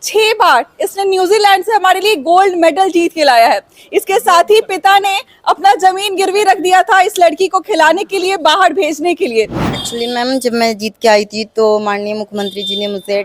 6 बार इसने न्यूजीलैंड से हमारे लिए गोल्ड मेडल जीत के लाया है। इसके साथ ही पिता ने अपना जमीन गिरवी रख दिया था इस लड़की को खिलाने के लिए, बाहर भेजने के लिए। एक्चुअली मैम, जब मैं जीत के आई थी तो माननीय मुख्यमंत्री जी ने मुझे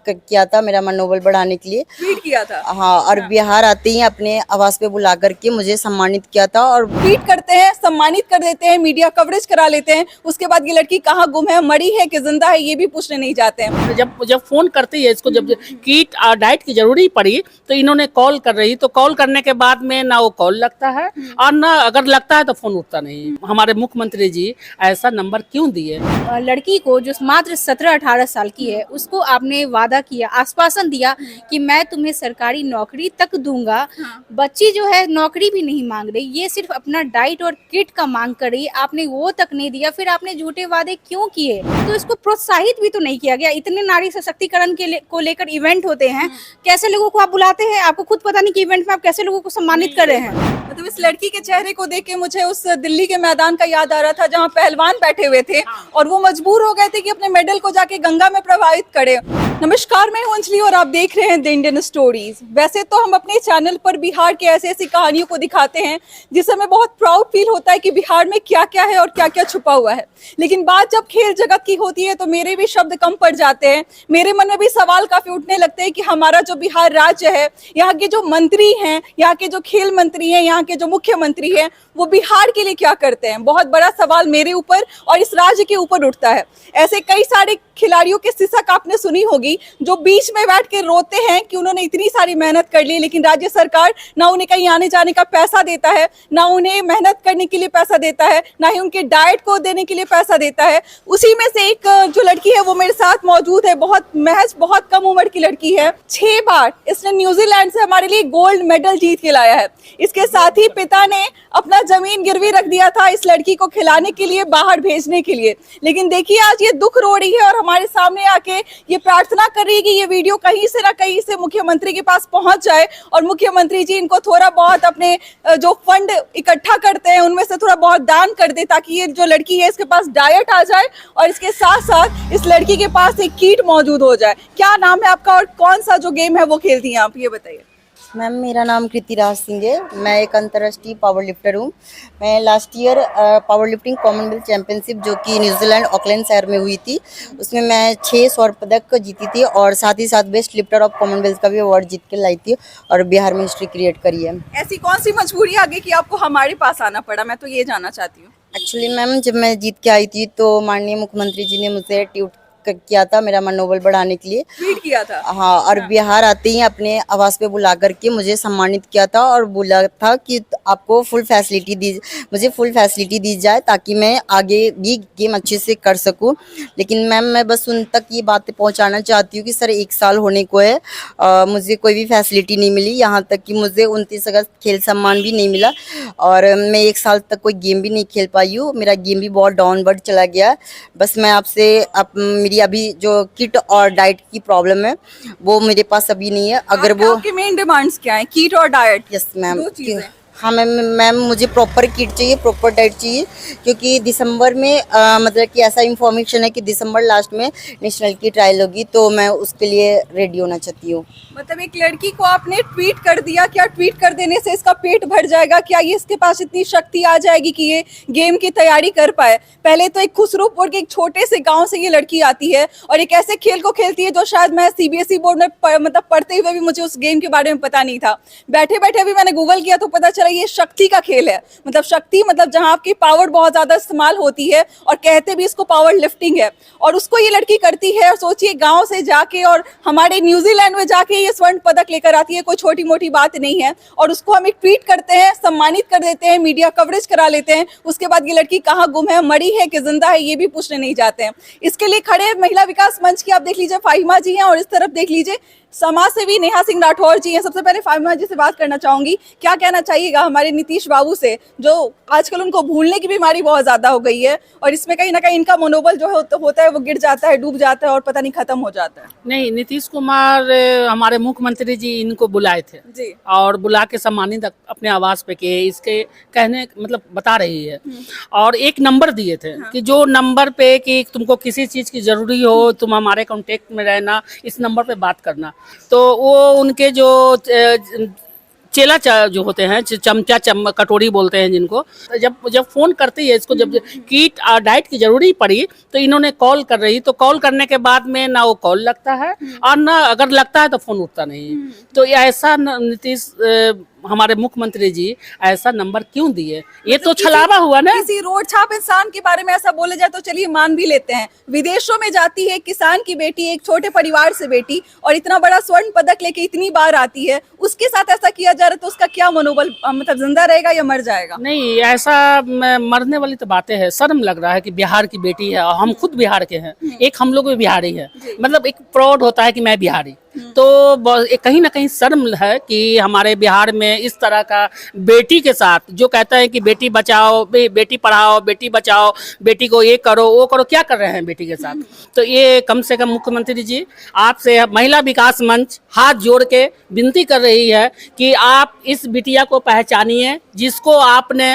ट्वीट किया था मेरा मनोबल बढ़ाने के लिए। ट्वीट किया था। हाँ, और बिहार आते ही अपने आवास पे बुला करके मुझे सम्मानित किया था। और ट्वीट करते हैं, सम्मानित कर देते हैं, मीडिया कवरेज करा लेते हैं। उसके बाद ये लड़की कहाँ गुम है, मरी है कि जिंदा है, ये भी पूछने नहीं जाते हैं। जब फोन करती है इसको, जब किट और डाइट की जरूरी पड़ी तो इन्होंने कॉल कर रही, तो कॉल करने के बाद में ना वो कॉल लगता है और ना अगर लगता है तो फोन उठता नहीं। हमारे मुख्यमंत्री जी ऐसा नंबर क्यों दिए? लड़की को जो मात्र 17-18 साल की है उसको आपने वादा किया, आश्वासन दिया कि मैं तुम्हें सरकारी नौकरी तक दूंगा। बच्ची जो है नौकरी भी नहीं मांग रही, ये सिर्फ अपना डाइट और किट का मांग कर रही है, आपने वो तक नहीं दिया। फिर आपने झूठे वादे क्यों किए? तो इसको प्रोत्साहित भी तो नहीं किया गया। इतने नारी सशक्तिकरण को लेकर इवेंट होते हैं, कैसे लोगों को आप बुलाते हैं? आपको खुद पता नहीं कि इवेंट में आप कैसे लोगों को सम्मानित कर रहे हैं। मतलब इस लड़की के चेहरे को देख के मुझे उस दिल्ली के मैदान का याद आ रहा था जहाँ पहलवान बैठे हुए थे और वो मजबूर हो गए थे कि अपने मेडल को जाके गंगा में प्रवाहित करे। नमस्कार, मैं हूं अंजलि और आप देख रहे हैं द इंडियन स्टोरीज। वैसे तो हम अपने चैनल पर बिहार के ऐसी ऐसी कहानियों को दिखाते हैं जिससे हमें बहुत प्राउड फील होता है कि बिहार में क्या क्या है और क्या क्या छुपा हुआ है। लेकिन बात जब खेल जगत की होती है तो मेरे भी शब्द कम पड़ जाते हैं। मेरे मन में भी सवाल काफी उठने लगते हैं कि हमारा जो बिहार राज्य है, यहाँ के जो मंत्री हैं, यहाँ के जो खेल मंत्री हैं, यहाँ के जो मुख्यमंत्री हैं, वो बिहार के लिए क्या करते हैं? बहुत बड़ा सवाल मेरे ऊपर और इस राज्य के ऊपर उठता है। ऐसे कई सारे खिलाड़ियों के सिसक आपने सुनी होगी जो बीच में बैठ के रोते हैं कि उन्होंने इतनी सारी मेहनत कर ली, लेकिन राज्य सरकार ना उन्हें कहीं आने जाने का पैसा देता है, ना उन्हें मेहनत करने के लिए पैसा देता है, ना ही उनके डाइट को देने के लिए पैसा देता है। उसी में से एक जो लड़की है वो मेरे साथ मौजूद है। बहुत कम उम्र की लड़की है। 6 बार इसने न्यूजीलैंड से हमारे लिए गोल्ड मेडल जीत के लाया है। इसके साथ ही पिता ने अपना जमीन गिरवी रख दिया था इस लड़की को खिलाने के लिए, बाहर भेजने के लिए। लेकिन देखिए आज ये दुख रो रही है और हमारे सामने आके ये प्रार्थना कर रही है कि ये वीडियो कहीं से ना कहीं से मुख्यमंत्री के पास पहुंच जाए और मुख्यमंत्री जी इनको थोड़ा बहुत अपने जो फंड इकट्ठा करते हैं उनमें से थोड़ा बहुत दान कर दे, ताकि ये जो लड़की है इसके पास डाइट आ जाए और इसके साथ साथ इस लड़की के पास एक किट मौजूद हो जाए। क्या नाम है आपका और कौन सा जो गेम है वो खेलती हैं आप, ये बताइए। मैम, मेरा नाम कृतिराज सिंह है। मैं एक अंतर्राष्ट्रीय पावर लिफ्टर हूँ। मैं last year power lifting Commonwealth championship जो कि न्यूजीलैंड ऑकलैंड शहर में हुई थी, उसमें मैं 6 स्वर्ण पदक जीती थी और साथ ही साथ बेस्ट लिफ्टर ऑफ कॉमनवेल्थ का भी अवार्ड जीत के लाई थी और बिहार में हिस्ट्री क्रिएट करी है। ऐसी कौन सी मजबूरी आ गई कि आपको हमारे पास आना पड़ा? मैं तो ये जानना चाहती हूँ। एक्चुअली मैम, जब मैं जीत के आई थी तो माननीय मुख्यमंत्री जी ने मुझे ट्वीट किया था मेरा मनोबल बढ़ाने के लिए। ट्वीट किया था। हाँ, और बिहार आते ही अपने आवास पे बुला करके मुझे सम्मानित किया था और बोला था कि आपको मुझे फुल फैसिलिटी दी जाए ताकि मैं आगे भी गेम अच्छे से कर सकूं। लेकिन मैम, मैं बस उन तक ये बातें पहुंचाना चाहती हूँ कि सर 1 साल होने को है, मुझे कोई भी फैसिलिटी नहीं मिली। यहाँ तक कि मुझे 29 अगस्त खेल सम्मान भी नहीं मिला और मैं 1 साल तक कोई गेम भी नहीं खेल पाई हूँ। मेरा गेम भी बहुत डाउनवर्ड चला गया। बस मैं आपसे मेरी अभी जो किट और डाइट की प्रॉब्लम है वो मेरे पास अभी नहीं है। अगर वो आपकी मेन डिमांड्स क्या है? किट और डाइट? Yes ma'am. हाँ मैम, मुझे प्रॉपर किट चाहिए, प्रॉपर डाइट चाहिए, क्योंकि दिसंबर में मतलब कि ऐसा इंफॉर्मेशन है कि दिसंबर लास्ट में नेशनल की ट्रायल होगी, तो मैं उसके लिए रेडी होना चाहती हूँ। मतलब एक लड़की को आपने ट्वीट कर दिया, क्या ट्वीट कर देने से इसका पेट भर जाएगा? क्या ये इसके पास इतनी शक्ति आ जाएगी कि ये गेम की तैयारी कर पाए? पहले तो एक खुसरूपुर के एक छोटे से गांव से ये लड़की आती है और एक ऐसे खेल को खेलती है जो शायद मैं सीबीएसई बोर्ड में मतलब पढ़ते हुए भी मुझे उस गेम के बारे में पता नहीं था। बैठे बैठे अभी मैंने गूगल किया तो पता चला ये शक्ति का खेल है। मतलब शक्ति मतलब जहां आपकी पावर बहुत ज्यादा इस्तेमाल होती है और कहते भी इसको पावर लिफ्टिंग है, और उसको ये लड़की करती है। और सोचिए, गांव से जाके और हमारे न्यूजीलैंड में जाके ये स्वर्ण पदक लेकर आती है, कोई छोटी मोटी बात नहीं है। और उसको हम एक ट्वीट करते हैं, सम्मानित कर देते हैं, मीडिया कवरेज करा लेते हैं। उसके बाद ये लड़की कहाँ गुम है, मरी है कि जिंदा है, ये भी पूछने नहीं जाते हैं। इसके लिए खड़े महिला विकास मंच की आप देख लीजिए फाहिमा जी हैं और इस तरफ देख लीजिए समाज सेवी नेहा सिंह राठौर जी हैं। सबसे पहले फाहिमा जी से बात करना चाहूंगी, क्या कहना चाहिएगा हमारे नीतीश बाबू से, जो आजकल उनको भूलने की बीमारी बहुत ज्यादा हो गई है और इसमें कहीं ना कहीं इनका मनोबल जो होता है वो गिर जाता है, डूब जाता है और पता नहीं खत्म हो जाता है। नहीं, नीतीश कुमार हमारे मुख्यमंत्री जी इनको बुलाए थे जी, और बुला के सम्मानित अपने आवास पे किए, इसके कहने मतलब बता रही है। और एक नंबर दिए थे कि जो नंबर पे कि तुमको किसी चीज की जरूरी हो तुम हमारे कांटेक्ट में रहना, इस नंबर पे बात करना। तो वो उनके जो चेला जो होते हैं, चमचा कटोरी बोलते हैं जिनको, जब जब फोन करती है इसको, जब किट और डाइट की जरूरी पड़ी तो इन्होंने कॉल कर रही, तो कॉल करने के बाद में ना वो कॉल लगता है और ना अगर लगता है तो फोन उठता नहीं। तो ऐसा नीतीश हमारे मुख्यमंत्री जी ऐसा नंबर क्यों दिए? ये तो छलावा हुआ ना। किसी रोड छाप इंसान के बारे में ऐसा बोला जाए तो चलिए मान भी लेते हैं, विदेशों में जाती है किसान की बेटी, एक छोटे परिवार से बेटी, और इतना बड़ा स्वर्ण पदक लेके इतनी बार आती है, उसके साथ ऐसा किया जा रहा है तो उसका क्या मनोबल, मतलब जिंदा रहेगा या मर जाएगा? नहीं, ऐसा मरने वाली तो बातें है। शर्म लग रहा है कि बिहार की बेटी है, और हम खुद बिहार के हैं, एक हम लोग भी बिहारी है, मतलब एक प्राउड होता है कि मैं बिहारी। तो कहीं ना कहीं शर्म है कि हमारे बिहार में इस तरह का बेटी के साथ, जो कहता है कि बेटी बचाओ, बेटी पढ़ाओ, बेटी बचाओ, बेटी को ये करो वो करो, क्या कर रहे हैं बेटी के साथ? तो ये कम से कम मुख्यमंत्री जी आपसे महिला विकास मंच हाथ जोड़ के विनती कर रही है कि आप इस बिटिया को पहचानिए, जिसको आपने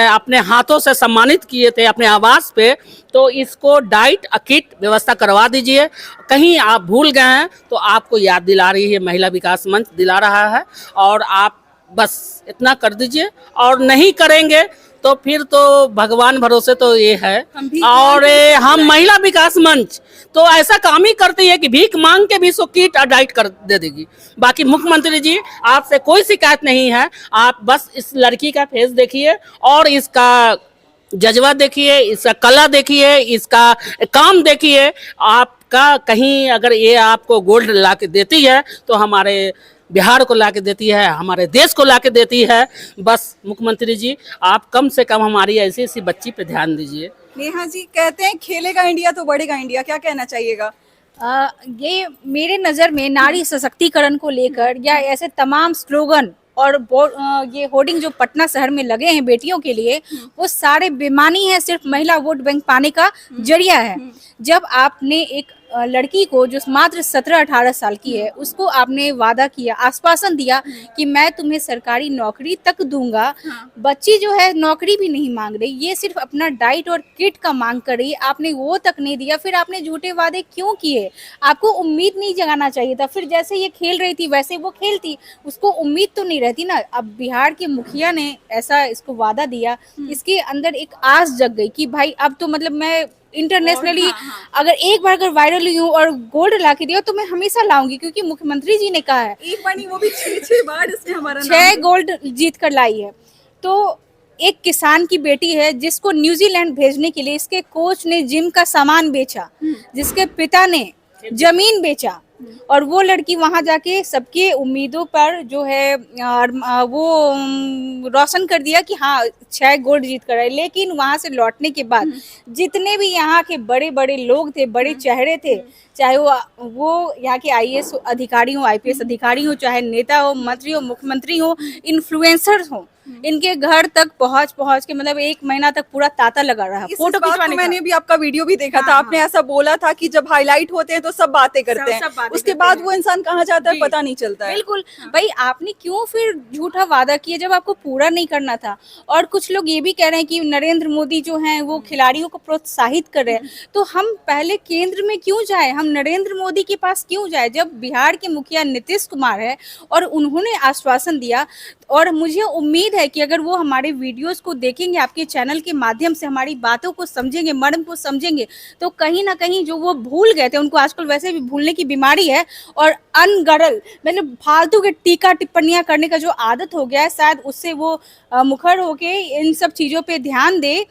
अपने हाथों से सम्मानित किए थे अपने आवास पे, तो इसको डाइट किट व्यवस्था करवा दीजिए। कहीं आप भूल गए हैं तो आपको याद दिला रही है महिला विकास मंच, दिला रहा है, और आप बस इतना कर दीजिए। और नहीं करेंगे तो फिर तो भगवान भरोसे तो ये है। और हम महिला विकास मंच तो ऐसा काम ही करती है कि भीख मांग के भी इसको किट और डाइट कर दे देगी। बाकी मुख्यमंत्री जी आपसे कोई शिकायत नहीं है, आप बस इस लड़की का फेस देखिए और इसका जज्बा देखिए, इसका कला देखिए, इसका काम देखिए। आपका कहीं अगर ये आपको गोल्ड ला के देती है तो हमारे बिहार को ला के देती है, हमारे देश को ला के देती है। बस मुख्यमंत्री जी आप कम से कम हमारी ऐसी ऐसी बच्ची पे ध्यान दीजिए। नेहा जी कहते हैं खेलेगा इंडिया तो बढ़ेगा इंडिया, क्या कहना चाहिएगा? ये मेरे नज़र में नारी सशक्तिकरण को लेकर या ऐसे तमाम स्लोगन और ये होर्डिंग जो पटना शहर में लगे हैं बेटियों के लिए, वो सारे बेमानी है, सिर्फ महिला वोट बैंक पाने का जरिया है। जब आपने एक लड़की को जो मात्र 17-18 साल की है, उसको आपने वादा किया, आश्वासन दिया कि मैं तुम्हें सरकारी नौकरी तक दूंगा, बच्ची जो है नौकरी भी नहीं मांग रही, ये सिर्फ अपना डाइट और किट का मांग कर रही, आपने वो तक नहीं दिया। फिर आपने झूठे वादे क्यों किए? आपको उम्मीद नहीं जगाना चाहिए था। फिर जैसे ये खेल रही थी वैसे वो खेलती, उसको उम्मीद तो नहीं रहती ना। अब बिहार के मुखिया ने ऐसा इसको वादा दिया, इसके अंदर एक आस जग गई कि भाई अब तो मतलब मैं इंटरनेशनली अगर एक बार अगर वायरल हुई हूँ और गोल्ड ला के दिया तो मैं हमेशा लाऊंगी, क्योंकि मुख्यमंत्री जी ने कहा है। एक बार नहीं, वो भी 6 बार इसने हमारा 6 गोल्ड जीत कर लाई है। तो एक किसान की बेटी है जिसको न्यूजीलैंड भेजने के लिए इसके कोच ने जिम का सामान बेचा, जिसके पिता ने जमीन बेचा, और वो लड़की वहां जाके सबके उम्मीदों पर जो है वो रोशन कर दिया कि हाँ 6 गोल्ड जीत कर आए। लेकिन वहां से लौटने के बाद जितने भी यहाँ के बड़े बड़े लोग थे, बड़े चेहरे थे, चाहे वो यहाँ के आईएएस अधिकारी हो, आईपीएस अधिकारी हो, चाहे नेता हो, मंत्री हो, मुख्यमंत्री हो, इन्फ्लुएंसर्स हो, इनके घर तक पहुंच के मतलब 1 महीना तक पूरा तांता लगा रहा है फोटो खिंचवाने का। मैंने भी आपका वीडियो भी देखा था, आपने ऐसा बोला था कि जब हाईलाइट होते हैं तो सब बातें करते हैं, उसके बाद वो इंसान कहाँ जाता है पता नहीं चलता है। बिल्कुल भाई, आपने क्यों फिर झूठा वादा किया जब आपको पूरा नहीं करना था? और कुछ लोग ये भी कह रहे हैं कि नरेंद्र मोदी जो हैं वो खिलाड़ियों को प्रोत्साहित कर रहे हैं, तो हम पहले केंद्र में क्यों जाए, हम नरेंद्र मोदी के पास क्यों जाए? जब बिहार के मुखिया नीतीश कुमार है और उन्होंने आश्वासन दिया, और मुझे उम्मीद है कि अगर वो हमारे वीडियोस को देखेंगे, आपके चैनल के माध्यम से हमारी बातों को समझेंगे, मर्म को समझेंगे, तो कहीं ना कहीं जो वो भूल गए थे, उनको आजकल वैसे भी भूलने की बीमारी है, और अनगढ़ल मतलब फालतू के टीका टिप्पणियां करने का जो आदत हो गया है, शायद उससे वो मुखर होके इन सब चीज़ों पे ध्यान दे।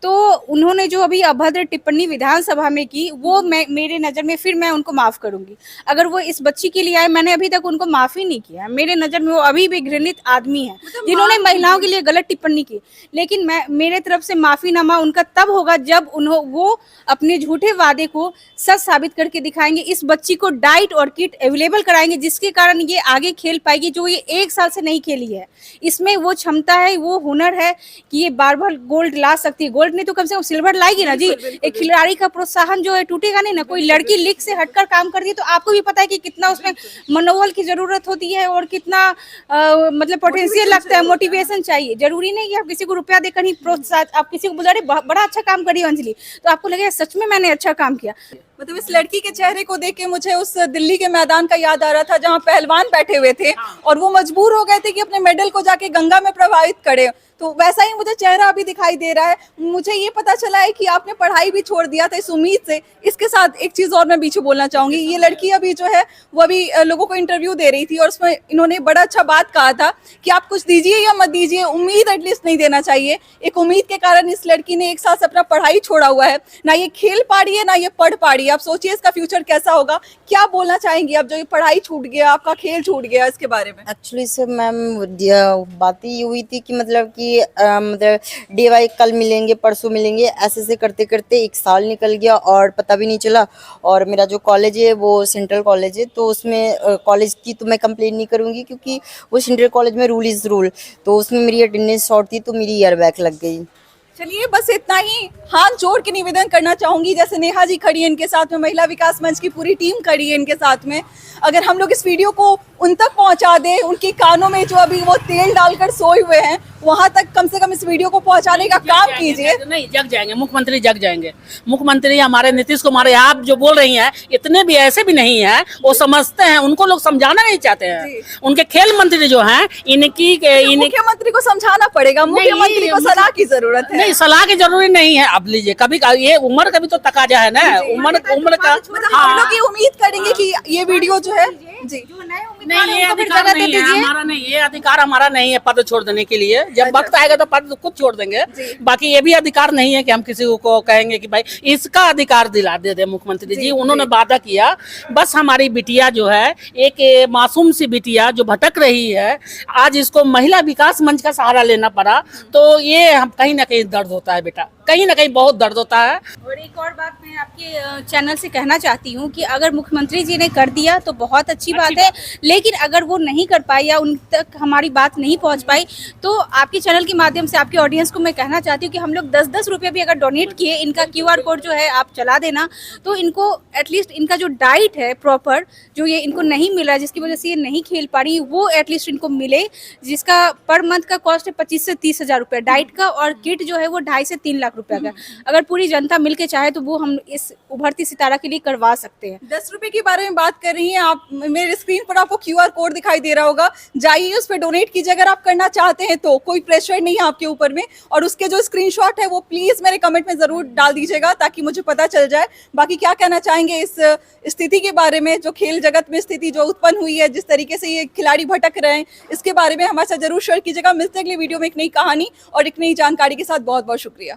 तो उन्होंने जो अभी अभद्र टिप्पणी विधानसभा में की, वो मेरे नज़र में फिर मैं उनको माफ़ करूंगी। अगर वो इस बच्ची के लिए आए, मैंने अभी तक उनको माफ़ी नहीं किया, मेरे नज़र में वो अभी भी घृणित आदमी है जिन्होंने महिलाओं के लिए गलत टिप्पणी की। लेकिन मैं मेरे तरफ से माफ़ीनामा उनका तब होगा जब वो अपने झूठे वादे को सच साबित करके दिखाएंगे, इस बच्ची को डाइट और किट अवेलेबल कराएंगे, जिसके कारण ये आगे खेल पाएगी, जो ये 1 साल से नहीं खेली है। इसमें वो क्षमता है, वो हुनर है कि ये बार-बार गोल्ड ला सकती है। गोल्ड नहीं तो कम से कम सिल्वर लाएगी ना जी। एक खिलाड़ी का प्रोत्साहन जो है टूटेगा नहीं ना। कोई लड़की लीग से हटकर काम करती है तो आपको भी पता है कि कितना उसमें मनोबल की जरूरत होती है और कितना मतलब पोटेंशियल लगता है, मोटिवेशन चाहिए। जरूरी नहीं कि आप किसी को रुपया देकर ही प्रोत्साहन, आप किसी को बोला रहे बड़ा अच्छा काम करी अंजलि, तो आपको लगेगा सच में मैंने अच्छा काम किया। मतलब इस लड़की के चेहरे को देख के मुझे उस दिल्ली के मैदान का याद आ रहा था जहाँ पहलवान बैठे हुए थे और वो मजबूर हो गए थे कि अपने मेडल को जाके गंगा में प्रवाहित करे। तो वैसा ही मुझे चेहरा अभी दिखाई दे रहा है। मुझे ये पता चला है कि आपने पढ़ाई भी छोड़ दिया था इस उम्मीद से। इसके साथ एक चीज और मैं पीछे बोलना चाहूंगी, ये लड़की अभी जो है वो अभी लोगों को इंटरव्यू दे रही थी और उसमें इन्होंने बड़ा अच्छा बात कहा था कि आप कुछ दीजिए या मत दीजिए, उम्मीद एटलीस्ट नहीं देना चाहिए। एक उम्मीद के कारण इस लड़की ने एक साल से अपना पढ़ाई छोड़ा हुआ है, ना ये खेल पा रही है ना ये पढ़ पा रही है। आप सोचिए इसका फ्यूचर कैसा होगा। क्या बोलना चाहेंगी आप, जो ये पढ़ाई छूट गया, आपका खेल छूट गया, इसके बारे में? एक्चुअली से मैम बात ये हुई थी कि मतलब कि मतलब डे बाई कल मिलेंगे परसों मिलेंगे, ऐसे से करते करते एक साल निकल गया और पता भी नहीं चला। और मेरा जो कॉलेज है वो सेंट्रल कॉलेज है, तो उसमें कॉलेज की तो मैं कंप्लेन नहीं करूँगी क्योंकि वो सेंट्रल कॉलेज में रूल इज़ रूल। तो उसमें मेरी अटेंडेंस शॉर्ट थी तो मेरी ईयर बैक लग गई। चलिए बस इतना ही। हाथ जोड़ के निवेदन करना चाहूंगी, जैसे नेहा जी खड़ी है इनके साथ में, महिला विकास मंच की पूरी टीम खड़ी है इनके साथ में, अगर हम लोग इस वीडियो को उन तक पहुंचा दें, उनके कानों में जो अभी वो तेल डालकर सोए हुए हैं वहां तक कम से कम इस वीडियो को पहुंचाने का काम कीजिए। नहीं जग जाएंगे, मुख्यमंत्री जग जाएंगे। मुख्यमंत्री हमारे नीतीश कुमार, आप जो बोल रही हैं इतने भी ऐसे भी नहीं है, वो समझते हैं, उनको लोग समझाना नहीं चाहते हैं। उनके खेल मंत्री जो हैं इनकी मुख्यमंत्री को समझाना पड़ेगा, मुख्यमंत्री को सलाह की जरूरत है। नहीं सलाह की जरूरी नहीं है। अब लीजिए कभी ये उम्र का भी तो तकाजा है ना, उम्र का मतलब हम लोग ये उम्मीद करेंगे कि ये वीडियो जो है जी नहीं, ये अधिकार नहीं है हमारा, नहीं ये अधिकार हमारा नहीं है पद छोड़ देने के लिए। जब वक्त आएगा तो पद खुद छोड़ देंगे। बाकी ये भी अधिकार नहीं है कि हम किसी को कहेंगे कि भाई इसका अधिकार दिला दे मुख्यमंत्री जी। उन्होंने वादा किया, बस हमारी बिटिया जो है एक मासूम सी बिटिया जो भटक रही है, आज इसको महिला विकास मंच का सहारा लेना पड़ा, तो ये हम कहीं ना कहीं दर्द होता है बेटा, कहीं ना कहीं बहुत दर्द होता है। और एक और बात मैं आपके चैनल से कहना चाहती हूँ कि अगर मुख्यमंत्री जी ने कर दिया तो बहुत अच्छी बात है, लेकिन अगर वो नहीं कर पाई या उन तक हमारी बात नहीं पहुँच पाई तो आपके चैनल के माध्यम से आपके ऑडियंस को मैं कहना चाहती हूँ कि हम लोग 10-10 रुपये भी अगर डोनेट किए, इनका QR कोड जो है आप चला देना, तो इनको एटलीस्ट इनका जो डाइट है प्रॉपर, जो ये इनको नहीं मिला जिसकी वजह से ये नहीं खेल पा रही, वो एटलीस्ट इनको मिले, जिसका पर मंथ का कॉस्ट है 25 से 30 हज़ार रुपये डाइट का, और किट जो है वो 2.5 से 3 लाख रुपए का। अगर पूरी जनता मिलके चाहे तो वो हम इस उभरती सितारा के लिए करवा सकते हैं। 10 रुपए के बारे में बात कर रही हैं आप, मेरे स्क्रीन पर आपको QR कोड दिखाई दे रहा होगा, जाइए उस पर डोनेट कीजिए अगर आप करना चाहते हैं तो। कोई प्रेशर नहीं है आपके ऊपर में, और उसके जो स्क्रीनशॉट है वो प्लीज मेरे कमेंट में जरूर डाल दीजिएगा ताकि मुझे पता चल जाए। बाकी क्या कहना चाहेंगे इस स्थिति के बारे में, जो खेल जगत में स्थिति जो उत्पन्न हुई है, जिस तरीके से ये खिलाड़ी भटक रहे हैं, इसके बारे में हमारे साथ जरूर शेयर कीजिएगा। मिलते हैं अगली वीडियो में एक नई कहानी और एक नई जानकारी के साथ। बहुत बहुत शुक्रिया।